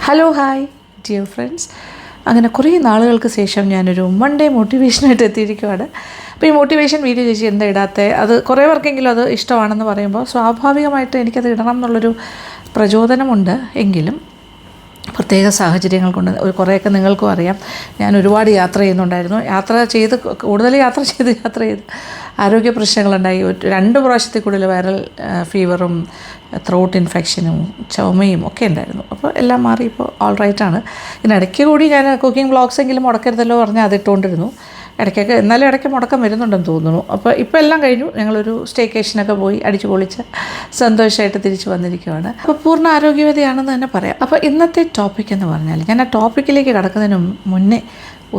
Hello hi dear friends. അങ്ങനെ കുറേ നാളുകൾക്ക് ശേഷം ഞാനൊരു മൺഡേ മോട്ടിവേഷനായിട്ട് എത്തിയിരിക്കുവാണ്. അപ്പോൾ ഈ മോട്ടിവേഷൻ വീഡിയോ ചേച്ചി എന്താ ഇടാത്തത്, അത് കുറേ പേർക്കെങ്കിലും അത് ഇഷ്ടമാണെന്ന് പറയുമ്പോൾ സ്വാഭാവികമായിട്ട് എനിക്കത് ഇടണം എന്നുള്ളൊരു പ്രചോദനമുണ്ട്. എങ്കിലും പ്രത്യേക സാഹചര്യങ്ങൾ കൊണ്ട് കുറേയൊക്കെ നിങ്ങൾക്കും അറിയാം, ഞാൻ ഒരുപാട് യാത്ര ചെയ്യുന്നുണ്ടായിരുന്നു. കൂടുതൽ യാത്ര ചെയ്ത് ആരോഗ്യ പ്രശ്നങ്ങളുണ്ടായി. 2 പ്രാവശ്യത്തിൽ കൂടുതൽ വൈറൽ ഫീവറും ത്രോട്ട് ഇൻഫെക്ഷനും ചുമയും ഒക്കെ ഉണ്ടായിരുന്നു. അപ്പോൾ എല്ലാം മാറി ഇപ്പോൾ ഓൾ റൈറ്റാണ്. ഇതിനിടയ്ക്ക് കൂടി ഞാൻ കുക്കിംഗ് വ്ളോഗ്സ് എങ്കിലും മുടക്കരുതല്ലോ പറഞ്ഞാൽ അതിട്ടുകൊണ്ടിരുന്നു. എന്നാലും ഇടയ്ക്ക് മുടക്കം വരുന്നുണ്ടെന്ന് തോന്നുന്നു. അപ്പോൾ ഇപ്പോൾ എല്ലാം കഴിഞ്ഞു. ഞങ്ങളൊരു സ്റ്റേക്കേഷനൊക്കെ പോയി അടിച്ചു പൊളിച്ച് സന്തോഷമായിട്ട് തിരിച്ചു വന്നിരിക്കുകയാണ്. അപ്പോൾ പൂർണ്ണ ആരോഗ്യവതിയാണെന്ന് തന്നെ പറയാം. അപ്പോൾ ഇന്നത്തെ ടോപ്പിക് എന്ന് പറഞ്ഞാൽ, ഞാൻ ആ ടോപ്പിക്കിലേക്ക് കടക്കുന്നതിന് മുന്നേ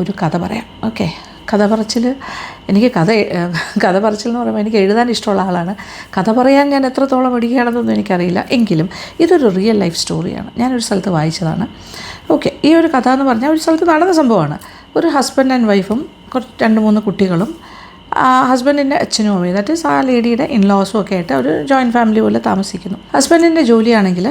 ഒരു കഥ പറയാം. ഓക്കെ, കഥ പറച്ചിൽ എന്ന് പറയുമ്പോൾ എനിക്ക് എഴുതാൻ ഇഷ്ടമുള്ള ആളാണ്. കഥ പറയാൻ ഞാൻ എത്രത്തോളം ഇടുകയാണെന്നൊന്നും എനിക്കറിയില്ല. എങ്കിലും ഇതൊരു റിയൽ ലൈഫ് സ്റ്റോറിയാണ്. ഞാനൊരു സ്ഥലത്ത് വായിച്ചതാണ്. ഓക്കെ, ഈ ഒരു കഥ എന്ന് പറഞ്ഞാൽ ഒരു സ്ഥലത്ത് നടന്ന സംഭവമാണ്. ഒരു ഹസ്ബൻഡ് ആൻഡ് വൈഫും 2-3 കുട്ടികളും ഹസ്ബൻഡിൻ്റെ അച്ഛനും അമ്മയും, ദാറ്റ് ഈസ് ആ ലേഡിയുടെ ഇൻലോസും ഒക്കെ ആയിട്ട് ഒരു ജോയിൻറ്റ് ഫാമിലി പോലെ താമസിക്കുന്നു. ഹസ്ബൻഡിൻ്റെ ജോലിയാണെങ്കിൽ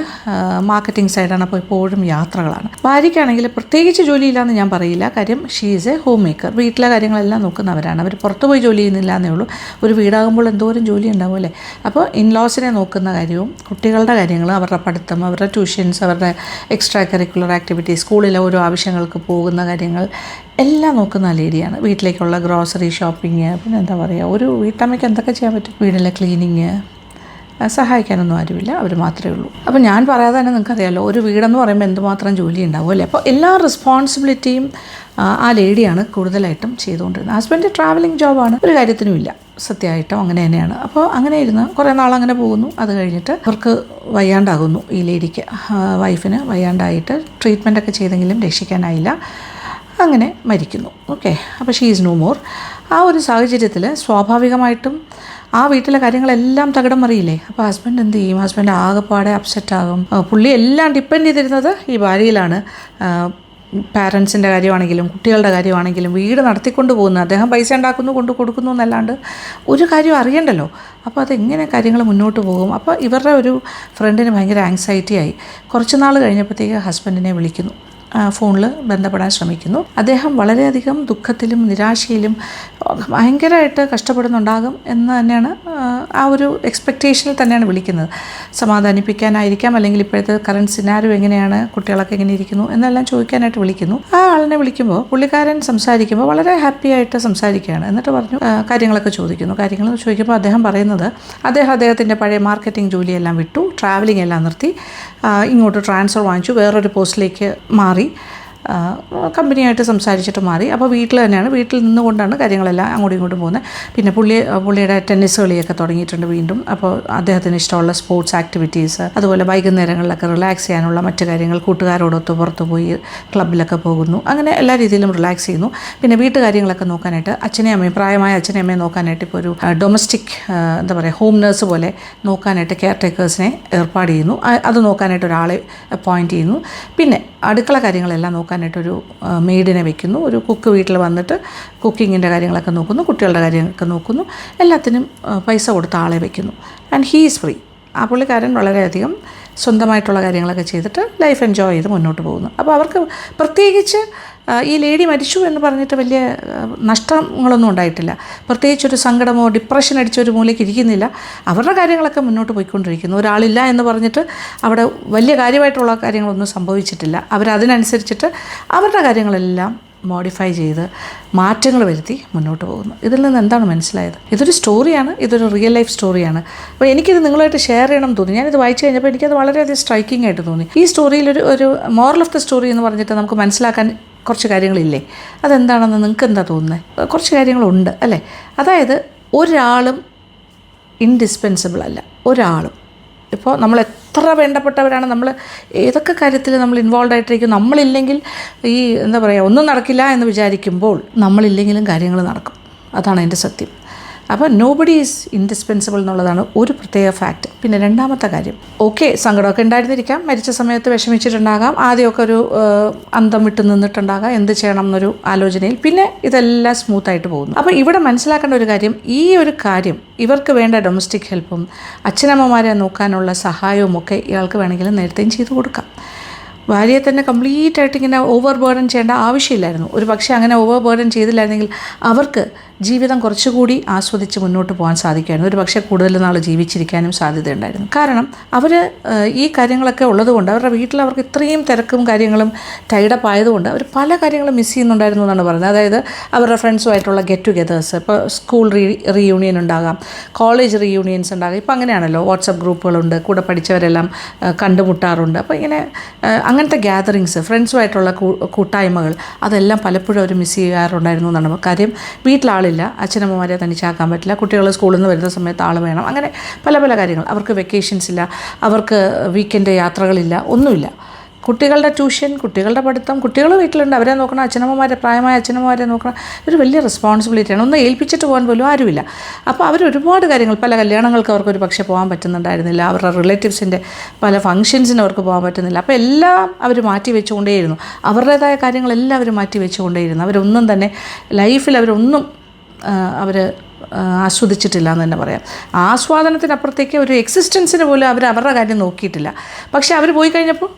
മാർക്കറ്റിംഗ് സൈഡാണ്. അപ്പോൾ എപ്പോഴും യാത്രകളാണ്. ഭാര്യയ്ക്കാണെങ്കിൽ പ്രത്യേകിച്ച് ജോലിയില്ലാന്ന് ഞാൻ പറയില്ല. കാര്യം she is A home maker. വീട്ടിലെ കാര്യങ്ങളെല്ലാം നോക്കുന്നവരാണ്. അവർ പുറത്ത് പോയി ജോലി ചെയ്യുന്നില്ല എന്നേ ഉള്ളൂ. ഒരു വീടാകുമ്പോൾ എന്തോരം ജോലി ഉണ്ടാവും അല്ലേ. അപ്പോൾ ഇൻലോസിനെ നോക്കുന്ന കാര്യവും കുട്ടികളുടെ കാര്യങ്ങൾ, അവരുടെ പഠിത്തം, അവരുടെ ട്യൂഷൻസ്, അവരുടെ എക്സ്ട്രാ കരിക്കുലർ ആക്ടിവിറ്റീസ്, സ്കൂളിലെ ഓരോ ആവശ്യങ്ങൾക്ക് പോകുന്ന കാര്യങ്ങൾ എല്ലാം നോക്കുന്ന ലേഡിയാണ്. വീട്ടിലേക്കുള്ള ഗ്രോസറി ഷോപ്പിംഗ്, പിന്നെ എന്താ പറയുക, ഒരു വീട്ടമ്മയ്ക്ക് എന്തൊക്കെ ചെയ്യാൻ പറ്റും, വീടിലെ ക്ലീനിങ്, സഹായിക്കാനൊന്നും ആരുമില്ല, അവർ മാത്രമേ ഉള്ളൂ. അപ്പോൾ ഞാൻ പറയാതെ തന്നെ നിങ്ങൾക്കറിയാമല്ലോ, ഒരു വീടെന്ന് പറയുമ്പോൾ എന്തുമാത്രം ജോലി ഉണ്ടാവും അല്ലേ. അപ്പോൾ എല്ലാ റെസ്പോൺസിബിലിറ്റിയും ആ ലേഡിയാണ് കൂടുതലായിട്ടും ചെയ്തുകൊണ്ടിരുന്നത്. ഹസ്ബൻഡ് ട്രാവലിംഗ് ജോബാണ്, ഒരു കാര്യത്തിനും ഇല്ല, സത്യമായിട്ടും അങ്ങനെ തന്നെയാണ്. അപ്പോൾ അങ്ങനെ ഇരുന്ന് കുറേ നാളങ്ങനെ പോകുന്നു. അത് കഴിഞ്ഞിട്ട് അവർക്ക് വയ്യാണ്ടാകുന്നു. ഈ ലേഡിക്ക്, വൈഫിന് വയ്യാണ്ടായിട്ട് ട്രീറ്റ്മെൻറ്റൊക്കെ ചെയ്തെങ്കിലും രക്ഷിക്കാനായില്ല. അങ്ങനെ മരിക്കുന്നു. ഓക്കെ, അപ്പോൾ ഷീ ഈസ് നോ മോർ. ആ ഒരു സാഹചര്യത്തിൽ സ്വാഭാവികമായിട്ടും ആ വീട്ടിലെ കാര്യങ്ങളെല്ലാം തകിടം മറിയില്ലേ. അപ്പോൾ ഹസ്ബൻഡ് എന്ത് ചെയ്യും? ഹസ്ബൻഡ് ആകെപ്പാടെ അപ്സെറ്റാകും. പുള്ളി എല്ലാം ഡിപ്പെൻഡ് ചെയ്തിരുന്നത് ഈ ഭാര്യയിലാണ്. പാരൻസിൻ്റെ കാര്യമാണെങ്കിലും കുട്ടികളുടെ കാര്യമാണെങ്കിലും വീട് നടത്തിക്കൊണ്ട് പോകുന്നത്, അദ്ദേഹം പൈസ ഉണ്ടാക്കുന്നു, കൊണ്ട് കൊടുക്കുന്നു എന്നല്ലാണ്ട് ഒരു കാര്യം അറിയണ്ടല്ലോ. അപ്പോൾ അതെങ്ങനെ കാര്യങ്ങൾ മുന്നോട്ട് പോകും? അപ്പോൾ ഇവരുടെ ഒരു ഫ്രണ്ടിന് ഭയങ്കര ആങ്സൈറ്റി ആയി. കുറച്ച് നാൾ കഴിഞ്ഞപ്പോഴത്തേക്ക് ഹസ്ബൻഡിനെ വിളിക്കുന്നു, ഫോണിൽ ബന്ധപ്പെടാൻ ശ്രമിക്കുന്നു. അദ്ദേഹം വളരെയധികം ദുഃഖത്തിലും നിരാശയിലും ഭയങ്കരമായിട്ട് കഷ്ടപ്പെടുന്നുണ്ടാകും എന്ന് തന്നെയാണ്, ആ ഒരു എക്സ്പെക്റ്റേഷനിൽ തന്നെയാണ് വിളിക്കുന്നത്. സമാധാനിപ്പിക്കാനായിരിക്കാം, അല്ലെങ്കിൽ ഇപ്പോഴത്തെ കറണ്ട് സിനാരിയോ എങ്ങനെയാണ്, കുട്ടികളൊക്കെ എങ്ങനെ ഇരിക്കുന്നു എന്നെല്ലാം ചോദിക്കാനായിട്ട് വിളിക്കുന്നു. ആ ആളിനെ വിളിക്കുമ്പോൾ പുള്ളിക്കാരൻ സംസാരിക്കുമ്പോൾ വളരെ ഹാപ്പി ആയിട്ട് സംസാരിക്കുകയാണ്. എന്നിട്ട് പറഞ്ഞു, കാര്യങ്ങളൊക്കെ ചോദിക്കുന്നു. കാര്യങ്ങൾ ചോദിക്കുമ്പോൾ അദ്ദേഹം പറയുന്നത്, അദ്ദേഹത്തിൻ്റെ പഴയ മാർക്കറ്റിംഗ് ജോലിയെല്ലാം വിട്ടു, ട്രാവലിംഗ് എല്ലാം നിർത്തി, ഇങ്ങോട്ട് ട്രാൻസ്ഫർ വാങ്ങിച്ചു, വേറൊരു പോസ്റ്റിലേക്ക് മാറി, കമ്പനിയായിട്ട് സംസാരിച്ചിട്ട് മാറി. അപ്പോൾ വീട്ടിൽ തന്നെയാണ്, വീട്ടിൽ നിന്നുകൊണ്ടാണ് കാര്യങ്ങളെല്ലാം അങ്ങോട്ടും ഇങ്ങോട്ടും പോകുന്നത്. പിന്നെ പുള്ളിയുടെ ടെന്നീസ് കളിയൊക്കെ തുടങ്ങിയിട്ടുണ്ട് വീണ്ടും. അപ്പോൾ അദ്ദേഹത്തിന് ഇഷ്ടമുള്ള സ്പോർട്സ് ആക്ടിവിറ്റീസ്, അതുപോലെ വൈകുന്നേരങ്ങളിലൊക്കെ റിലാക്സ് ചെയ്യാനുള്ള മറ്റു കാര്യങ്ങൾ, കൂട്ടുകാരോടൊത്ത് പുറത്ത് പോയി ക്ലബിലൊക്കെ പോകുന്നു. അങ്ങനെ എല്ലാ രീതിയിലും റിലാക്സ് ചെയ്യുന്നു. പിന്നെ വീട്ടുകാര്യങ്ങളൊക്കെ നോക്കാനായിട്ട് പ്രായമായ അച്ഛനെയും അമ്മയും നോക്കാനായിട്ട് ഇപ്പോൾ ഒരു ഡൊമസ്റ്റിക് എന്താ പറയുക, ഹോം നേഴ്സ് പോലെ നോക്കാനായിട്ട് കെയർ ടേക്കേഴ്സിനെ ഏർപ്പാട് ചെയ്യുന്നു. അത് നോക്കാനായിട്ട് ഒരാളെ അപ്പോയിൻറ്റ് ചെയ്യുന്നു. പിന്നെ അടുക്കള കാര്യങ്ങളെല്ലാം നോക്കാനായിട്ടൊരു മെയ്ഡിനെ വെക്കുന്നു. ഒരു കുക്ക് വീട്ടിൽ വന്നിട്ട് കുക്കിങ്ങിൻ്റെ കാര്യങ്ങളൊക്കെ നോക്കുന്നു, കുട്ടികളുടെ കാര്യങ്ങളൊക്കെ നോക്കുന്നു. എല്ലാത്തിനും പൈസ കൊടുത്ത ആളെ വെക്കുന്നു. And he is free. ആ പുള്ളിക്കാരൻ വളരെയധികം സ്വന്തമായിട്ടുള്ള കാര്യങ്ങളൊക്കെ ചെയ്തിട്ട് ലൈഫ് എൻജോയ് ചെയ്ത് മുന്നോട്ട് പോകുന്നു. അപ്പോൾ അവർക്ക് പ്രത്യേകിച്ച് ഈ ലേഡി മരിച്ചു എന്ന് പറഞ്ഞിട്ട് വലിയ നഷ്ടങ്ങളൊന്നും ഉണ്ടായിട്ടില്ല. പ്രത്യേകിച്ചൊരു സങ്കടമോ ഡിപ്രഷൻ അടിച്ചൊരു മൂലയ്ക്ക് ഇരിക്കുന്നില്ല. അവരുടെ കാര്യങ്ങളൊക്കെ മുന്നോട്ട് പോയിക്കൊണ്ടിരിക്കുന്നു. ഒരാളില്ല എന്ന് പറഞ്ഞിട്ട് അവിടെ വലിയ കാര്യമായിട്ടുള്ള കാര്യങ്ങളൊന്നും സംഭവിച്ചിട്ടില്ല. അവരതിനനുസരിച്ചിട്ട് അവരുടെ കാര്യങ്ങളെല്ലാം മോഡിഫൈ ചെയ്ത് മാറ്റങ്ങൾ വരുത്തി മുന്നോട്ട് പോകുന്നു. ഇതിൽ നിന്ന് എന്താണ് മനസ്സിലായത്? ഇതൊരു സ്റ്റോറിയാണ്, ഇതൊരു റിയൽ ലൈഫ് സ്റ്റോറിയാണ്. അപ്പോൾ എനിക്കിത് നിങ്ങളുമായിട്ട് ഷെയർ ചെയ്യണം തോന്നി. ഞാനിത് വായിച്ചു കഴിഞ്ഞപ്പോൾ എനിക്കത് വളരെയധികം സ്ട്രൈക്കിംഗ് ആയിട്ട് തോന്നി. ഈ സ്റ്റോറിയിൽ ഒരു മോറൽ ഓഫ് ദ സ്റ്റോറി എന്ന് പറഞ്ഞിട്ട് നമുക്ക് മനസ്സിലാക്കാൻ കുറച്ച് കാര്യങ്ങളില്ലേ? അതെന്താണെന്ന് നിങ്ങൾക്ക് എന്താ തോന്നുന്നത്? കുറച്ച് കാര്യങ്ങളുണ്ട് അല്ലേ? അതായത് ഒരാളും ഇൻഡിസ്പെൻസിബിൾ അല്ല. ഒരാളും ഇപ്പോൾ നമ്മൾ എത്ര വേണ്ടപ്പെട്ടവരാണ്, നമ്മൾ ഏതൊക്കെ കാര്യത്തിൽ നമ്മൾ ഇൻവോൾവ് ആയിട്ടിരിക്കും, നമ്മളില്ലെങ്കിൽ ഈ എന്താ പറയുക, ഒന്നും നടക്കില്ല എന്ന് വിചാരിക്കുമ്പോൾ നമ്മളില്ലെങ്കിലും കാര്യങ്ങൾ നടക്കും. അതാണ് എൻ്റെ സത്യം. അപ്പോൾ നോബഡി ഈസ് ഇൻഡിസ്പെൻസിബിൾ എന്നുള്ളതാണ് ഒരു പ്രത്യേക ഫാക്റ്റ്. പിന്നെ രണ്ടാമത്തെ കാര്യം, ഓക്കെ സങ്കടമൊക്കെ ഉണ്ടായിരുന്നിരിക്കാം, മരിച്ച സമയത്ത് വിഷമിച്ചിട്ടുണ്ടാകാം, ആദ്യമൊക്കെ ഒരു അന്തം വിട്ട് നിന്നിട്ടുണ്ടാകാം, എന്ത് ചെയ്യണം എന്നൊരു ആലോചനയിൽ. പിന്നെ ഇതെല്ലാം സ്മൂത്തായിട്ട് പോകുന്നു. അപ്പോൾ ഇവിടെ മനസ്സിലാക്കേണ്ട ഒരു കാര്യം, ഈ ഒരു കാര്യം ഇവർക്ക് വേണ്ട ഡൊമസ്റ്റിക് ഹെൽപ്പും അച്ഛനമ്മമാരെ നോക്കാനുള്ള സഹായവും ഒക്കെ ഇയാൾക്ക് വേണമെങ്കിൽ നേരത്തെയും ചെയ്തു കൊടുക്കാം. ഭാര്യയെ തന്നെ കംപ്ലീറ്റ് ആയിട്ട് ഇങ്ങനെ ഓവർ ബേർഡൻ ചെയ്യേണ്ട ആവശ്യമില്ലായിരുന്നു. ഒരു പക്ഷേ അങ്ങനെ ഓവർ ബേർഡൻ ചെയ്തില്ലായിരുന്നെങ്കിൽ അവർക്ക് ജീവിതം കുറച്ചുകൂടി ആസ്വദിച്ച് മുന്നോട്ട് പോകാൻ സാധിക്കുമായിരുന്നു. ഒരു പക്ഷേ കൂടുതൽ നാൾ ജീവിച്ചിരിക്കാനും സാധ്യതയുണ്ടായിരുന്നു. കാരണം അവർ ഈ കാര്യങ്ങളൊക്കെ ഉള്ളതുകൊണ്ട് അവരുടെ വീട്ടിൽ അവർക്ക് ഇത്രയും തിരക്കും കാര്യങ്ങളും ടൈഡപ്പ് ആയതുകൊണ്ട് അവർ പല കാര്യങ്ങളും മിസ് ചെയ്യുന്നുണ്ടായിരുന്നു എന്നാണ് പറയുന്നത്. അതായത് അവരുടെ ഫ്രണ്ട്സുമായിട്ടുള്ള ഗെറ്റ് ടുഗെദേഴ്സ്, ഇപ്പോൾ സ്കൂൾ റീയൂണിയൻ ഉണ്ടാകാം, കോളേജ് റീയൂണിയൻസ് ഉണ്ടാകാം. ഇപ്പോൾ അങ്ങനെയാണല്ലോ, വാട്സപ്പ് ഗ്രൂപ്പുകളുണ്ട്, കൂടെ പഠിച്ചവരെല്ലാം കണ്ടുമുട്ടാറുണ്ട്. അപ്പോൾ ഇങ്ങനെ അങ്ങനത്തെ ഗ്യാതറിങ്സ്, ഫ്രണ്ട്സുമായിട്ടുള്ള കൂട്ടായ്മകൾ, അതെല്ലാം പലപ്പോഴും അവർ മിസ് ചെയ്യാറുണ്ടായിരുന്നു എന്നാണ്. കാര്യം വീട്ടിലാളില്ല, അച്ഛനമ്മമാരെ തനിച്ചാക്കാൻ പറ്റില്ല, കുട്ടികൾ സ്കൂളിൽ നിന്ന് വരുന്ന സമയത്ത് ആൾ വേണം, അങ്ങനെ പല പല കാര്യങ്ങൾ. അവർക്ക് വെക്കേഷൻസ് ഇല്ല, അവർക്ക് വീക്കെൻഡ് യാത്രകളില്ല, ഒന്നുമില്ല. കുട്ടികളുടെ ട്യൂഷൻ, കുട്ടികളുടെ പഠിത്തം, കുട്ടികൾ വീട്ടിലുണ്ട്, അവരെ നോക്കണം, അച്ഛനമ്മമാരെ, പ്രായമായ അച്ഛനമ്മമാരെ നോക്കണം. ഒരു വലിയ റെസ്പോൺസിബിലിറ്റിയാണ്. ഒന്ന് ഏൽപ്പിച്ചിട്ട് പോകാൻ പോലും ആരുമില്ല. അപ്പോൾ അവർ ഒരുപാട് കാര്യങ്ങൾ, പല കല്യാണങ്ങൾക്ക് അവർക്കൊരു പക്ഷേ പോകാൻ പറ്റുന്നുണ്ടായിരുന്നില്ല, അവരുടെ റിലേറ്റീവ്സിൻ്റെ പല ഫംഗ്ഷൻസിന് അവർക്ക് പോകാൻ പറ്റുന്നില്ല. അപ്പോൾ എല്ലാം അവർ മാറ്റി വെച്ചുകൊണ്ടേയിരുന്നു, അവരുടേതായ കാര്യങ്ങളെല്ലാം അവർ മാറ്റി വെച്ചുകൊണ്ടേയിരുന്നു. അവരൊന്നും തന്നെ ലൈഫിൽ അവരൊന്നും അവർ ആസ്വദിച്ചിട്ടില്ല എന്ന് തന്നെ പറയാം. ആസ്വാദനത്തിനപ്പുറത്തേക്ക് ഒരു എക്സിസ്റ്റൻസിന് പോലും അവർ അവരുടെ കാര്യം നോക്കിയിട്ടില്ല. പക്ഷേ അവർ പോയി കഴിഞ്ഞപ്പോൾ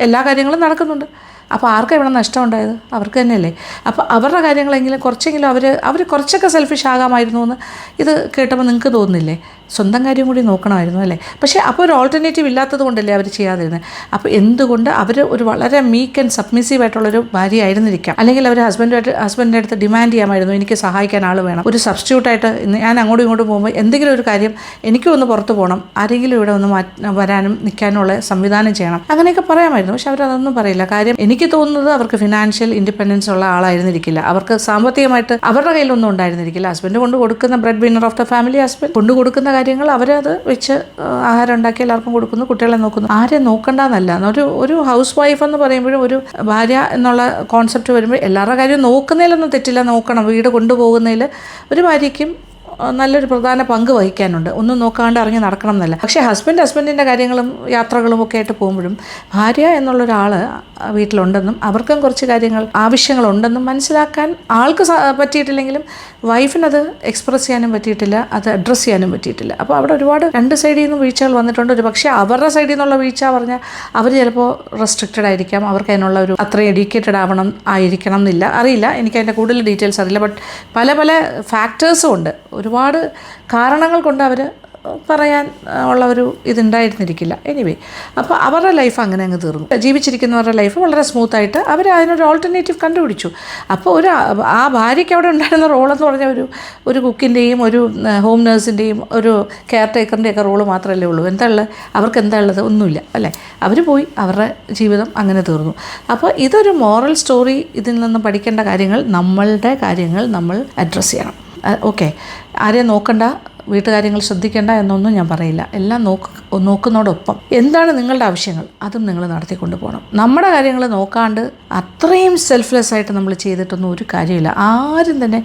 എല്ലാ കാര്യങ്ങളും നടക്കുന്നുണ്ട്. അപ്പോൾ ആർക്കാണ് ഇവിടെ നഷ്ടം ഉണ്ടായത്? അവർക്ക് തന്നെയല്ലേ. അപ്പോൾ അവരുടെ കാര്യങ്ങളെങ്കിലും കുറച്ചെങ്കിലും അവർ കുറച്ചൊക്കെ സെൽഫിഷ് ആകാമായിരുന്നു എന്ന് ഇത് കേട്ടപ്പോൾ നിങ്ങൾക്ക് തോന്നുന്നില്ലേ? സ്വന്തം കാര്യം കൂടി നോക്കണമായിരുന്നു അല്ലേ? പക്ഷേ അപ്പോൾ ഒരു ഓൾട്ടർനേറ്റീവ് ഇല്ലാത്തത് കൊണ്ടല്ലേ അവർ ചെയ്യാതിരുന്നത്. അപ്പോൾ എന്തുകൊണ്ട് അവർ ഒരു വളരെ മീക്ക് ആൻഡ് സബ്മിസീവ് ആയിട്ടുള്ളൊരു ഭാര്യ ആയിരുന്നിരിക്കാം. അല്ലെങ്കിൽ അവർ ഹസ്ബൻഡിൻ്റെ അടുത്ത് ഡിമാൻഡ് ചെയ്യാമായിരുന്നു, എനിക്ക് സഹായിക്കാൻ ആൾ വേണം, ഒരു സബ്സ്റ്റിറ്റ്യൂട്ടായിട്ട് ഞാൻ അങ്ങോട്ടും ഇങ്ങോട്ടും പോകുമ്പോൾ എന്തെങ്കിലും ഒരു കാര്യം എനിക്കും ഒന്ന് പുറത്ത് പോകണം, ആരെങ്കിലും ഇവിടെ ഒന്ന് വരാനും നിൽക്കാനുള്ള സംവിധാനം ചെയ്യണം, അങ്ങനെയൊക്കെ പറയാമായിരുന്നു. പക്ഷെ അവരതൊന്നും പറയില്ല. കാര്യം എനിക്ക് തോന്നുന്നത് അവർക്ക് ഫിനാൻഷ്യൽ ഇൻഡിപെൻഡൻസ് ഉള്ള ആളായിരുന്നിരിക്കില്ല, അവർക്ക് സാമ്പത്തികമായിട്ട് അവരുടെ കയ്യിലൊന്നും ഉണ്ടായിരുന്നിരിക്കില്ല. ഹസ്ബൻഡ് കൊണ്ട് കൊടുക്കുന്ന bread winner of the family, husband കൊണ്ട് കൊടുക്കുന്ന കാര്യങ്ങൾ അവരത് വെച്ച് ആഹാരം ഉണ്ടാക്കി എല്ലാവർക്കും കൊടുക്കുന്നു, കുട്ടികളെ നോക്കുന്നു. ആരെ നോക്കണ്ടെന്നല്ല, ഒരു ഹൗസ് വൈഫ് എന്ന് പറയുമ്പോഴും ഒരു ഭാര്യ എന്നുള്ള കോൺസെപ്റ്റ് വരുമ്പോൾ എല്ലാവരുടെ കാര്യം നോക്കുന്നതിലൊന്നും തെറ്റില്ല, നോക്കണം. വീട് കൊണ്ടുപോകുന്നതിൽ ഒരു ഭാര്യയ്ക്കും നല്ലൊരു പ്രധാന പങ്ക് വഹിക്കാനുണ്ട്, ഒന്നും നോക്കാണ്ട് ഇറങ്ങി നടക്കണം എന്നല്ല. പക്ഷേ ഹസ്ബൻഡിൻ്റെ കാര്യങ്ങളും യാത്രകളും ഒക്കെ ആയിട്ട് പോകുമ്പോഴും ഭാര്യ എന്നുള്ളൊരാൾ വീട്ടിലുണ്ടെന്നും അവർക്കും കുറച്ച് കാര്യങ്ങൾ ആവശ്യങ്ങളുണ്ടെന്നും മനസ്സിലാക്കാൻ ആൾക്ക് പറ്റിയിട്ടില്ലെങ്കിലും വൈഫിനത് എക്സ്പ്രസ് ചെയ്യാനും പറ്റിയിട്ടില്ല, അത് അഡ്രസ്സ് ചെയ്യാനും പറ്റിയിട്ടില്ല. അപ്പോൾ അവിടെ ഒരുപാട് രണ്ട് സൈഡിൽ നിന്നും വീഴ്ചകൾ വന്നിട്ടുണ്ട്. ഒരു പക്ഷേ അവരുടെ സൈഡിൽ നിന്നുള്ള വീഴ്ച പറഞ്ഞാൽ അവർ ചിലപ്പോൾ റെസ്ട്രിക്റ്റഡ് ആയിരിക്കാം, അവർക്ക് അതിനുള്ള ഒരു അത്രയും എഡ്യൂക്കേറ്റഡ് ആയിരിക്കണം എന്നില്ല, അറിയില്ല, എനിക്ക് അതിൻ്റെ കൂടുതൽ ഡീറ്റെയിൽസ് അറിയില്ല. ബട്ട് പല പല ഫാക്ടേഴ്സും ഉണ്ട്, ഒരുപാട് കാരണങ്ങൾ കൊണ്ട് അവർ പറയാൻ ഉള്ള ഒരു ഇതുണ്ടായിരുന്നിരിക്കില്ല. എനിവേ, അപ്പോൾ അവരുടെ ലൈഫ് അങ്ങനെ അങ്ങ് തീർന്നു. ജീവിച്ചിരിക്കുന്നവരുടെ ലൈഫ് വളരെ സ്മൂത്തായിട്ട് അവർ അതിനൊരു ഓൾട്ടർനേറ്റീവ് കണ്ടുപിടിച്ചു. അപ്പോൾ ആ ഭാര്യയ്ക്ക് അവിടെ ഉണ്ടായിരുന്ന റോളെന്ന് പറഞ്ഞാൽ ഒരു കുക്കിൻ്റെയും ഒരു ഹോം നേഴ്സിൻ്റെയും ഒരു കെയർ ടേക്കറിൻ്റെയൊക്കെ റോള് മാത്രമല്ലേ ഉള്ളൂ. എന്താ ഉള്ളത്? അവർക്ക് എന്താ ഉള്ളത്? ഒന്നുമില്ല അല്ലേ. അവർ പോയി, അവരുടെ ജീവിതം അങ്ങനെ തീർന്നു. അപ്പോൾ ഇതൊരു മോറൽ സ്റ്റോറി. ഇതിൽ നിന്ന് പഠിക്കേണ്ട കാര്യങ്ങൾ, നമ്മളുടെ കാര്യങ്ങൾ നമ്മൾ അഡ്രസ്സ് ചെയ്യണം. ഓക്കെ, ആരെയും നോക്കണ്ട, വീട്ടുകാര്യങ്ങൾ ശ്രദ്ധിക്കേണ്ട എന്നൊന്നും ഞാൻ പറയില്ല. എല്ലാം നോക്കുന്നതോടൊപ്പം എന്താണ് നിങ്ങളുടെ ആവശ്യങ്ങൾ അതും നിങ്ങൾ നടത്തിക്കൊണ്ട് പോകണം. നമ്മുടെ കാര്യങ്ങൾ നോക്കാണ്ട് അത്രയും സെൽഫ്ലെസ് ആയിട്ട് നമ്മൾ ചെയ്തിട്ടൊന്നും ഒരു കാര്യമില്ല. ആരും തന്നെ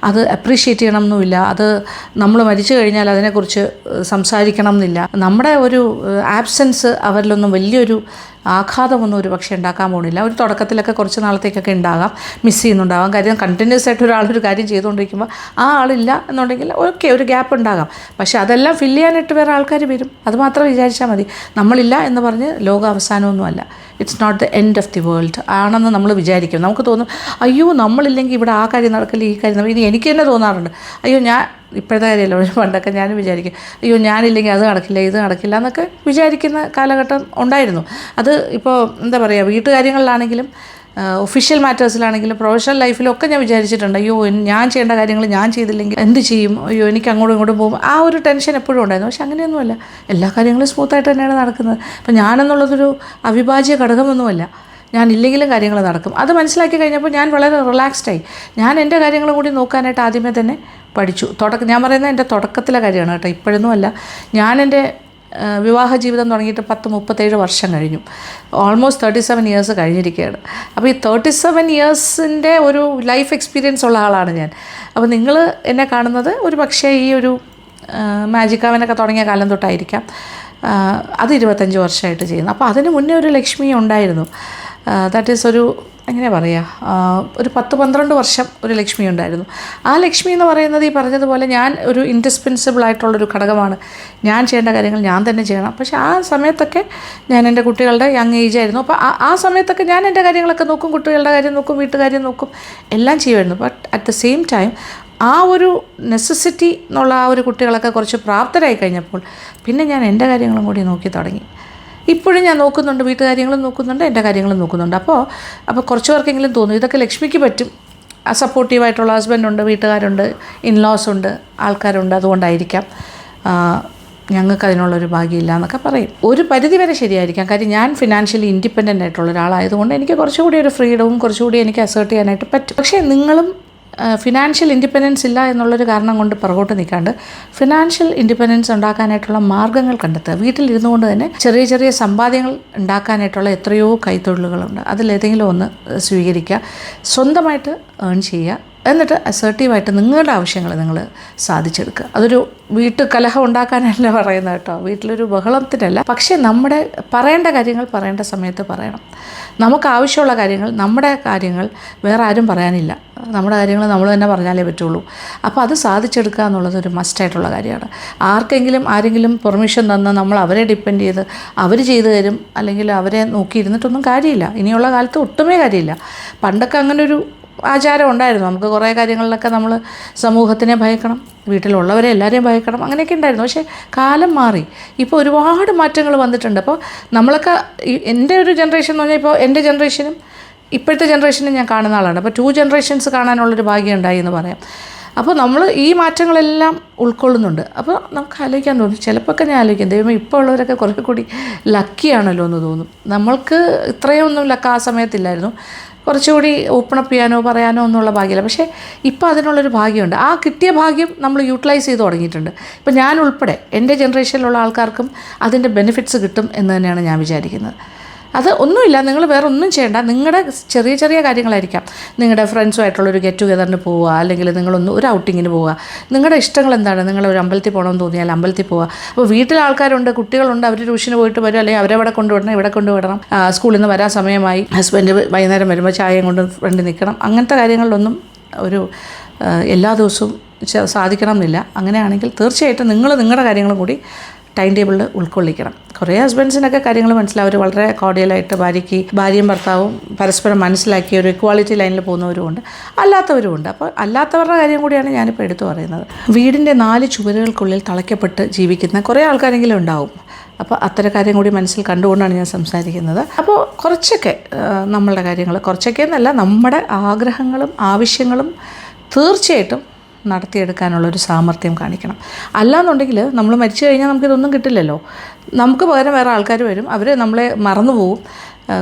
അത് അപ്രീഷിയേറ്റ് ചെയ്യണം എന്നുമില്ല. അത് നമ്മൾ മരിച്ചു കഴിഞ്ഞാൽ അതിനെക്കുറിച്ച് സംസാരിക്കണം എന്നില്ല. നമ്മുടെ ഒരു ആബ്സെൻസ് അവരിലൊന്നും വലിയൊരു ആഘാതമൊന്നും ഒരു പക്ഷേ ഉണ്ടാക്കാൻ പോകുന്നില്ല. ഒരു തുടക്കത്തിലൊക്കെ കുറച്ച് നാളത്തേക്കൊക്കെ ഉണ്ടാകാം, മിസ് ചെയ്യുന്നുണ്ടാകാം. കാര്യം കണ്ടിന്യൂസ് ആയിട്ട് ഒരാളൊരു കാര്യം ചെയ്തുകൊണ്ടിരിക്കുമ്പോൾ ആ ആളില്ല എന്നുണ്ടെങ്കിൽ ഓക്കെ, ഒരു ഗ്യാപ്പ് ഉണ്ടാകാം. പക്ഷേ അതെല്ലാം ഫില്ല് ചെയ്യാനായിട്ട് വേറെ ആൾക്കാർ വരും, അത് മാത്രം വിചാരിച്ചാൽ മതി. നമ്മളില്ല എന്ന് പറഞ്ഞ് ലോക അവസാനമൊന്നുമല്ല. It's not the end of the world ആണെന്ന് നമ്മൾ വിചാരിക്കും. നമുക്ക് തോന്നും, അയ്യോ നമ്മളില്ലെങ്കിൽ ഇവിടെ ആ കാര്യം നടക്കില്ല, ഈ കാര്യം നടക്കില്ല. ഇനി എനിക്ക് തന്നെ തോന്നാറുണ്ട്, അയ്യോ ഞാൻ ഇപ്പോഴത്തെ കാര്യമല്ല, ഒരു പണ്ടൊക്കെ ഞാനും വിചാരിക്കും, അയ്യോ ഞാനില്ലെങ്കിൽ അത് നടക്കില്ല, ഇത് നടക്കില്ല എന്നൊക്കെ വിചാരിക്കുന്ന കാലഘട്ടം ഉണ്ടായിരുന്നു. അത് ഇപ്പോൾ എന്താ പറയുക, വീട്ടുകാര്യങ്ങളിലാണെങ്കിലും ഒഫീഷ്യൽ മാറ്റേഴ്സിലാണെങ്കിലും പ്രൊഫഷണൽ ലൈഫിലൊക്കെ ഞാൻ വിചാരിച്ചിട്ടുണ്ട്, അയ്യോ ഞാൻ ചെയ്യേണ്ട കാര്യങ്ങൾ ഞാൻ ചെയ്തില്ലെങ്കിൽ എന്ത് ചെയ്യും, അയ്യോ എനിക്ക് അങ്ങോട്ടും ഇങ്ങോട്ടും പോകും, ആ ഒരു ടെൻഷൻ എപ്പോഴും ഉണ്ടായിരുന്നു. പക്ഷെ അങ്ങനെയൊന്നുമല്ല, എല്ലാ കാര്യങ്ങളും സ്മൂത്തായിട്ട് തന്നെയാണ് നടക്കുന്നത്. അപ്പം ഞാനെന്നുള്ളതൊരു അവിഭാജ്യ ഘടകമൊന്നുമല്ല, ഞാനില്ലെങ്കിലും കാര്യങ്ങൾ നടക്കും. അത് മനസ്സിലാക്കി കഴിഞ്ഞപ്പോൾ ഞാൻ വളരെ റിലാക്സ്ഡായി. ഞാൻ എൻ്റെ കാര്യങ്ങളും കൂടി നോക്കാനായിട്ട് ആദ്യമേ തന്നെ പഠിച്ചു. ഞാൻ പറയുന്നത് എൻ്റെ തുടക്കത്തിലെ കാര്യമാണ് കേട്ടോ, ഇപ്പോഴൊന്നും അല്ല. ഞാൻ എൻ്റെ വിവാഹ ജീവിതം തുടങ്ങിയിട്ട് 37 വർഷം കഴിഞ്ഞു. ഓൾമോസ്റ്റ് 37 ഇയേഴ്സ് കഴിഞ്ഞിരിക്കുകയാണ്. അപ്പോൾ ഈ 37 ഇയേഴ്സിൻ്റെ ഒരു ലൈഫ് എക്സ്പീരിയൻസ് ഉള്ള ആളാണ് ഞാൻ. അപ്പോൾ നിങ്ങൾ എന്നെ കാണുന്നത് ഒരു പക്ഷേ ഈ ഒരു മാജിക് അവനൊക്കെ തുടങ്ങിയ കാലം തൊട്ടായിരിക്കാം. അത് 25 വർഷമായിട്ട് ചെയ്യുന്നു. അപ്പോൾ അതിന് മുന്നേ ഒരു ലക്ഷ്മി ഉണ്ടായിരുന്നു. ദാറ്റ് ഈസ് ഒരു എങ്ങനെ പറയുക, ഒരു 10-12 വർഷം ഒരു ലക്ഷ്മി ഉണ്ടായിരുന്നു. ആ ലക്ഷ്മി എന്ന് പറയുന്നത് ഈ പറഞ്ഞതുപോലെ ഞാൻ ഒരു ഇൻഡിസ്പെൻസിബിൾ ആയിട്ടുള്ളൊരു ഘടകമാണ്. ഞാൻ ചെയ്യേണ്ട കാര്യങ്ങൾ ഞാൻ തന്നെ ചെയ്യണം. പക്ഷേ ആ സമയത്തൊക്കെ ഞാൻ എൻ്റെ കുട്ടികളുടെ യങ് ഏജ് ആയിരുന്നു. അപ്പോൾ ആ സമയത്തൊക്കെ ഞാൻ എൻ്റെ കാര്യങ്ങളൊക്കെ നോക്കും, കുട്ടികളുടെ കാര്യം നോക്കും, വീട്ടുകാര്യം നോക്കും, എല്ലാം ചെയ്യുമായിരുന്നു. But at the same time ആ ഒരു നെസസിറ്റി എന്നുള്ള ആ ഒരു കുട്ടികളൊക്കെ കുറച്ച് പ്രാപ്തരായി കഴിഞ്ഞപ്പോൾ പിന്നെ ഞാൻ എൻ്റെ കാര്യങ്ങളും കൂടി നോക്കി തുടങ്ങി. ഇപ്പോഴും ഞാൻ നോക്കുന്നുണ്ട്, വീട്ടുകാര്യങ്ങളും നോക്കുന്നുണ്ട്, എൻ്റെ കാര്യങ്ങളും നോക്കുന്നുണ്ട്. അപ്പോൾ കുറച്ച് പേർക്കെങ്കിലും തോന്നും ഇതൊക്കെ ലക്ഷ്മിക്ക് പറ്റും. സപ്പോർട്ടീവായിട്ടുള്ള ഹസ്ബൻഡുണ്ട്, വീട്ടുകാരുണ്ട്, ഇൻലോസ് ഉണ്ട്, ആൾക്കാരുണ്ട്, അതുകൊണ്ടായിരിക്കാം ഞങ്ങൾക്ക് അതിനുള്ളൊരു ഭാഗ്യമില്ല എന്നൊക്കെ പറയും. ഒരു പരിധി വരെ ശരിയായിരിക്കാം. കാര്യം ഞാൻ ഫിനാൻഷ്യലി ഇൻഡിപെൻഡൻ്റ് ആയിട്ടുള്ള ഒരാളായതുകൊണ്ട് എനിക്ക് കുറച്ചുകൂടി ഒരു ഫ്രീഡവും കുറച്ചുകൂടി എനിക്ക് അസേർട്ട് ചെയ്യാനായിട്ട് പറ്റും. പക്ഷേ നിങ്ങളും ഫിനാൻഷ്യൽ ഇൻഡിപെൻഡൻസ് ഇല്ല എന്നുള്ളൊരു കാരണം കൊണ്ട് പുറകോട്ട് നിൽക്കാണ്ട് ഫിനാൻഷ്യൽ ഇൻഡിപെൻഡൻസ് ഉണ്ടാക്കാനായിട്ടുള്ള മാർഗ്ഗങ്ങൾ കണ്ടെത്തുക. വീട്ടിലിരുന്നു കൊണ്ട് തന്നെ ചെറിയ ചെറിയ സമ്പാദ്യങ്ങൾ ഉണ്ടാക്കാനായിട്ടുള്ള എത്രയോ കൈത്തൊഴിലുകളുണ്ട്. അതിലേതെങ്കിലും ഒന്ന് സ്വീകരിക്കുക, സ്വന്തമായിട്ട് ഏൺ ചെയ്യുക, എന്നിട്ട് അസേർട്ടീവായിട്ട് നിങ്ങളുടെ ആവശ്യങ്ങൾ നിങ്ങൾ സാധിച്ചെടുക്കുക. അതൊരു വീട്ടു കലഹം ഉണ്ടാക്കാനല്ല പറയുന്നത് കേട്ടോ, വീട്ടിലൊരു ബഹളത്തിനല്ല. പക്ഷേ നമ്മുടെ പറയേണ്ട കാര്യങ്ങൾ പറയേണ്ട സമയത്ത് പറയണം. നമുക്ക് ആവശ്യമുള്ള കാര്യങ്ങൾ, നമ്മുടെ കാര്യങ്ങൾ വേറെ ആരും പറയാനില്ല. നമ്മുടെ കാര്യങ്ങൾ നമ്മൾ തന്നെ പറഞ്ഞാലേ പറ്റുള്ളൂ. അപ്പോൾ അത് സാധിച്ചെടുക്കുക എന്നുള്ളത് ഒരു മസ്റ്റായിട്ടുള്ള കാര്യമാണ്. ആരെങ്കിലും പെർമിഷൻ തന്ന് നമ്മൾ അവരെ ഡിപ്പെൻഡ് ചെയ്ത് അവർ ചെയ്തു തരും, അല്ലെങ്കിൽ അവരെ നോക്കിയിരുന്നിട്ടൊന്നും കാര്യമില്ല. ഇനിയുള്ള കാലത്ത് ഒട്ടുമേ കാര്യമില്ല. പണ്ടൊക്കെ അങ്ങനെ ഒരു ആചാരം ഉണ്ടായിരുന്നു. നമുക്ക് കുറേ കാര്യങ്ങളിലൊക്കെ നമ്മൾ സമൂഹത്തിനെ ഭയക്കണം, വീട്ടിലുള്ളവരെ എല്ലാവരെയും ഭയക്കണം, അങ്ങനെയൊക്കെ ഉണ്ടായിരുന്നു. പക്ഷേ കാലം മാറി, ഇപ്പോൾ ഒരുപാട് മാറ്റങ്ങൾ വന്നിട്ടുണ്ട്. അപ്പോൾ നമ്മളൊക്കെ എൻ്റെ ഒരു ജനറേഷൻ എന്ന് പറഞ്ഞാൽ ഇപ്പോൾ എൻ്റെ ജനറേഷനും ഇപ്പോഴത്തെ ജനറേഷനും ഞാൻ കാണുന്ന ആളാണ്. അപ്പോൾ 2 ജനറേഷൻസ് കാണാനുള്ളൊരു ഭാഗ്യം ഉണ്ടായി എന്ന് പറയാം. അപ്പോൾ നമ്മൾ ഈ മാറ്റങ്ങളെല്ലാം ഉൾക്കൊള്ളുന്നുണ്ട്. അപ്പോൾ നമുക്ക് ആലോചിക്കാൻ തോന്നും, ചിലപ്പോൾ ഞാൻ ആലോചിക്കും, ദൈവമേ ഇപ്പോൾ ഉള്ളവരൊക്കെ കുറേ കൂടി ലക്കിയാണല്ലോ എന്ന് തോന്നും. നമ്മൾക്ക് ഇത്രയൊന്നും ലക്ക് ആ സമയത്തില്ലായിരുന്നു. കുറച്ചുകൂടി ഓപ്പൺ അപ്പ് ചെയ്യാനോ പറയാനോ ഒന്നുള്ള ഭാഗ്യമില്ല. പക്ഷേ ഇപ്പോൾ അതിനുള്ളൊരു ഭാഗ്യമുണ്ട്. ആ കിട്ടിയ ഭാഗ്യം നമ്മൾ യൂട്ടിലൈസ് ചെയ്ത് തുടങ്ങിയിട്ടുണ്ട്. ഇപ്പോൾ ഞാൻ ഉൾപ്പെടെ എൻ്റെ ജനറേഷനിലുള്ള ആൾക്കാർക്കും അതിൻ്റെ ബെനിഫിറ്റ്സ് കിട്ടും എന്ന് തന്നെയാണ് ഞാൻ വിചാരിക്കുന്നത്. അത് ഒന്നുമില്ല, നിങ്ങൾ വേറെ ഒന്നും ചെയ്യേണ്ട. നിങ്ങളുടെ ചെറിയ ചെറിയ കാര്യങ്ങളായിരിക്കാം. നിങ്ങളുടെ ഫ്രണ്ട്സുമായിട്ടുള്ളൊരു ഗെറ്റ് ടുഗെദറിന് പോവുക, അല്ലെങ്കിൽ ഒരു ഔട്ടിങ്ങിന് പോവുക. നിങ്ങളുടെ ഇഷ്ടങ്ങൾ എന്താണ്? നിങ്ങളൊരു അമ്പലത്തിൽ പോകണമെന്ന് തോന്നിയാൽ അമ്പലത്തിൽ പോവുക. അപ്പോൾ വീട്ടിൽ ആൾക്കാരുണ്ട്, കുട്ടികളുണ്ട്, അവർ ട്യൂഷന് പോയിട്ട് വരും, അല്ലെങ്കിൽ അവരവിടെ കൊണ്ടുവിടണം, ഇവിടെ കൊണ്ടുവിടണം. സ്കൂളിൽ നിന്ന് വരാൻ സമയമായി, ഹസ്ബൻഡ് വൈകുന്നേരം വരുമ്പോൾ ചായയും കൊണ്ട് ഫ്രണ്ട് നിൽക്കണം. അങ്ങനത്തെ കാര്യങ്ങളിലൊന്നും ഒരു എല്ലാ ദിവസവും സാധിക്കണം എന്നില്ല. അങ്ങനെയാണെങ്കിൽ തീർച്ചയായിട്ടും നിങ്ങളുടെ കാര്യങ്ങളും കൂടി ടൈം ടേബിളിൽ ഉൾക്കൊള്ളിക്കണം. കുറേ ഹസ്ബൻഡ്സിനൊക്കെ കാര്യങ്ങൾ മനസ്സിലാവും. അവർ വളരെ കോർഡിയലായിട്ട് ഭാര്യയും ഭർത്താവും പരസ്പരം മനസ്സിലാക്കി ഒരു ഇക്വാളിറ്റി ലൈനിൽ പോകുന്നവരുമുണ്ട്, അല്ലാത്തവരുമുണ്ട്. അപ്പോൾ അല്ലാത്തവരുടെ കാര്യം കൂടിയാണ് ഞാനിപ്പോൾ എടുത്തു പറയുന്നത്. വീടിൻ്റെ 4 ചുവരുകൾക്കുള്ളിൽ തളയ്ക്കപ്പെട്ട് ജീവിക്കുന്ന കുറേ ആൾക്കാരെങ്കിലും ഉണ്ടാവും. അപ്പോൾ അത്തരം കാര്യം കൂടി മനസ്സിൽ കണ്ടുകൊണ്ടാണ് ഞാൻ സംസാരിക്കുന്നത്. അപ്പോൾ കുറച്ചൊക്കെ നമ്മളുടെ കാര്യങ്ങൾ, കുറച്ചൊക്കെ എന്നല്ല, നമ്മുടെ ആഗ്രഹങ്ങളും ആവശ്യങ്ങളും തീർച്ചയായിട്ടും നടത്തിയെടുക്കാനുള്ളൊരു സാമർഥ്യം കാണിക്കണം. അല്ലാന്നുണ്ടെങ്കിൽ നമ്മൾ മരിച്ചു കഴിഞ്ഞാൽ നമുക്കിതൊന്നും കിട്ടില്ലല്ലോ. നമുക്ക് പകരം വേറെ ആൾക്കാർ വരും, അവർ നമ്മളെ മറന്നു പോവും.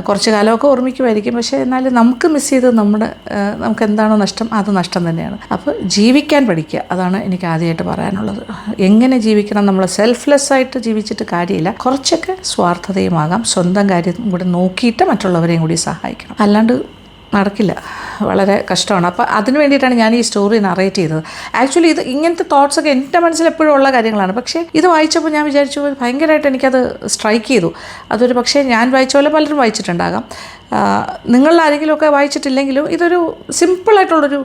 കുറച്ച് കാലമൊക്കെ ഓർമ്മിക്കുമായിരിക്കും, പക്ഷേ എന്നാലും നമുക്ക് മിസ് ചെയ്ത് നമുക്ക് എന്താണോ നഷ്ടം, അത് നഷ്ടം തന്നെയാണ്. അപ്പോൾ ജീവിക്കാൻ പഠിക്കുക, അതാണ് എനിക്ക് ആദ്യമായിട്ട് പറയാനുള്ളത്. എങ്ങനെ ജീവിക്കണം? നമ്മൾ സെൽഫ്ലെസ്സായിട്ട് ജീവിച്ചിട്ട് കാര്യമില്ല. കുറച്ചൊക്കെ സ്വാർത്ഥതയുമാകാം, സ്വന്തം കാര്യം കൂടെ നോക്കിയിട്ട് മറ്റുള്ളവരെയും കൂടി സഹായിക്കണം. അല്ലാണ്ട് നടക്കില്ല, വളരെ കഷ്ടമാണ്. അപ്പോൾ അതിന് വേണ്ടിയിട്ടാണ് ഞാൻ ഈ സ്റ്റോറി നറേറ്റ് ചെയ്തത്. ആക്ച്വലി ഇങ്ങനത്തെ തോട്ട്സൊക്കെ എൻ്റെ മനസ്സിൽ എപ്പോഴും ഉള്ള കാര്യങ്ങളാണ്. പക്ഷേ ഇത് വായിച്ചപ്പോൾ ഞാൻ വിചാരിച്ചു, ഭയങ്കരമായിട്ട് എനിക്കത് സ്ട്രൈക്ക് ചെയ്തു. അതൊരു പക്ഷേ ഞാൻ വായിച്ച പോലെ പലരും വായിച്ചിട്ടുണ്ടാകാം. നിങ്ങളിൽ ആരെങ്കിലുമൊക്കെ വായിച്ചിട്ടില്ലെങ്കിലും ഇതൊരു സിമ്പിളായിട്ടുള്ളൊരു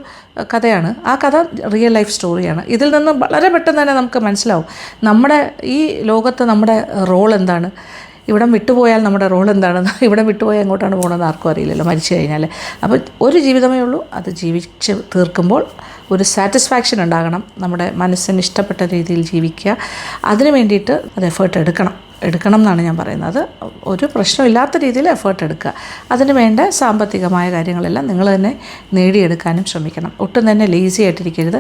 കഥയാണ്. ആ കഥ റിയൽ ലൈഫ് സ്റ്റോറിയാണ്. ഇതിൽ നിന്ന് വളരെ പെട്ടെന്ന് തന്നെ നമുക്ക് മനസ്സിലാവും നമ്മുടെ ഈ ലോകത്ത് നമ്മുടെ റോൾ എന്താണ്, ഇവിടം വിട്ടുപോയാൽ നമ്മുടെ റോൾ എന്താണെന്ന്, ഇവിടം വിട്ടുപോയാൽ എങ്ങോട്ടാണ് പോകുന്നത് ആർക്കും അറിയില്ലല്ലോ മരിച്ചു കഴിഞ്ഞാൽ. അപ്പോൾ ഒരു ജീവിതമേ ഉള്ളൂ, അത് ജീവിച്ച് തീർക്കുമ്പോൾ ഒരു സാറ്റിസ്ഫാക്ഷൻ ഉണ്ടാകണം. നമ്മുടെ മനസ്സിന് ഇഷ്ടപ്പെട്ട രീതിയിൽ ജീവിക്കുക. അതിന് വേണ്ടിയിട്ട് അത് എഫേർട്ട് എടുക്കണം എന്നാണ് ഞാൻ പറയുന്നത്. ഒരു പ്രശ്നമില്ലാത്ത രീതിയിൽ എഫേർട്ട് എടുക്കുക. അതിന് വേണ്ട സാമ്പത്തികമായ കാര്യങ്ങളെല്ലാം നിങ്ങൾ തന്നെ നേടിയെടുക്കാനും ശ്രമിക്കണം. ഒട്ടും തന്നെ ലേസി ആയിട്ടിരിക്കരുത്.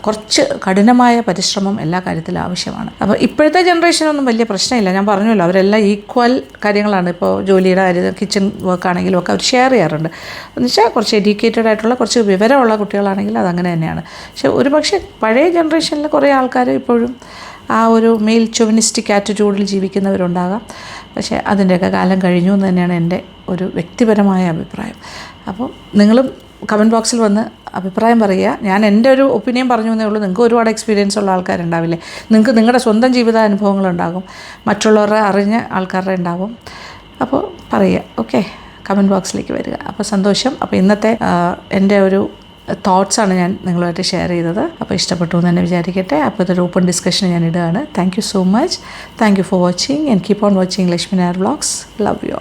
കുറച്ച് കഠിനമായ പരിശ്രമം എല്ലാ കാര്യത്തിലും ആവശ്യമാണ്. അപ്പോൾ ഇപ്പോഴത്തെ ജനറേഷനൊന്നും വലിയ പ്രശ്നമില്ല. ഞാൻ പറഞ്ഞല്ലോ, അവരെല്ലാം ഈക്വൽ കാര്യങ്ങളാണ്. ഇപ്പോൾ ജോലിയുടെ കാര്യം, കിച്ചൺ വർക്ക് ആണെങ്കിലും ഒക്കെ അവർ ഷെയർ ചെയ്യാറുണ്ട്. എന്ന് വെച്ചാൽ കുറച്ച് എഡ്യൂക്കേറ്റഡ് ആയിട്ടുള്ള, കുറച്ച് വിവരമുള്ള കുട്ടികളാണെങ്കിൽ അതങ്ങനെ തന്നെയാണ്. പക്ഷേ ഒരു പക്ഷേ പഴയ ജനറേഷനിൽ കുറേ ആൾക്കാർ ഇപ്പോഴും ആ ഒരു മെയിൽ ചൊവിനിസ്റ്റിക് ആറ്റിറ്റ്യൂഡിൽ ജീവിക്കുന്നവരുണ്ടാകാം. പക്ഷേ അതിൻ്റെയൊക്കെ കാലം കഴിഞ്ഞു എന്ന് തന്നെയാണ് എൻ്റെ ഒരു വ്യക്തിപരമായ അഭിപ്രായം. അപ്പോൾ നിങ്ങളും കമൻറ്റ് ബോക്സിൽ വന്ന് അഭിപ്രായം പറയുക. ഞാൻ എൻ്റെ ഒരു ഒപ്പീനിയൻ പറഞ്ഞു എന്നേ ഉള്ളൂ. നിങ്ങൾക്ക് ഒരുപാട് എക്സ്പീരിയൻസ് ഉള്ള ആൾക്കാരുണ്ടാവില്ലേ, നിങ്ങൾക്ക് നിങ്ങളുടെ സ്വന്തം ജീവിതാനുഭവങ്ങളുണ്ടാകും, മറ്റുള്ളവരുടെ അറിഞ്ഞ ആൾക്കാരുടെ ഉണ്ടാവും. അപ്പോൾ പറയുക. ഓക്കെ, കമൻറ്റ് ബോക്സിലേക്ക് വരിക. അപ്പോൾ സന്തോഷം. അപ്പോൾ ഇന്നത്തെ എൻ്റെ ഒരു തോട്ട്സാണ് ഞാൻ നിങ്ങളുമായിട്ട് ഷെയർ ചെയ്തത്. അപ്പോൾ ഇഷ്ടപ്പെട്ടു എന്ന് തന്നെ വിചാരിക്കട്ടെ. അപ്പോൾ ഇതൊരു ഓപ്പൺ ഡിസ്കഷൻ ഞാൻ ഇടുകയാണ്. Thank you so much. Thank you for watching and keep on watching Lakshmi Nair vlogs. Love you.